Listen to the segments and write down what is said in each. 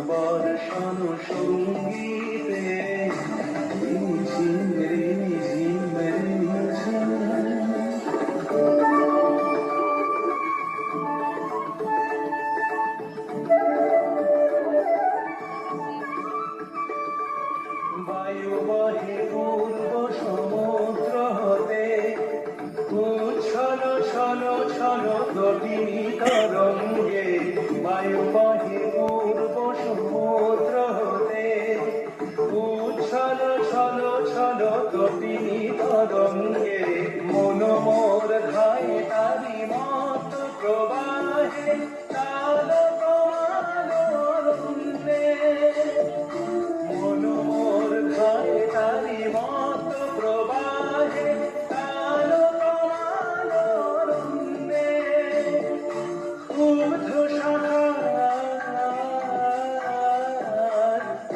বর্ষণ সঙ্গীতে রিমঝিম রিমঝিম রিমঝিম। বায়ু বহে পূর্ব সমুদ্র হতে, উচ্ছল ছল ছল গভীর তরঙ্গে। বায়ু বহে পূর্ব সমুদ্র হতে, উচ্ছল ছল ছল গভীর তরঙ্গে। মন মোর ধায় তারি মত প্রবাহে, তাল কমাল রুন্দে। মন মোর ধায় তারি মত প্রবাহে, তাল কমাল রুন্দে। ঊর্ধ্ব শাখার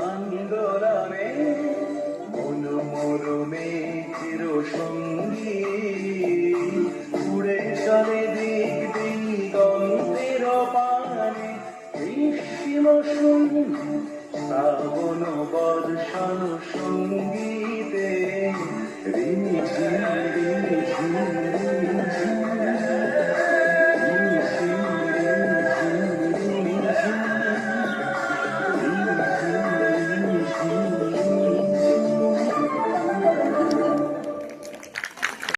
আন্দোলনে মন মোর মেঘের সঙ্গী। উড়ে চলে দিক দিগন্তের পানে, গ্রীষ্ম শ্রাবণ বর্ষণ সঙ্গীতে রিমঝিম রিমঝিম।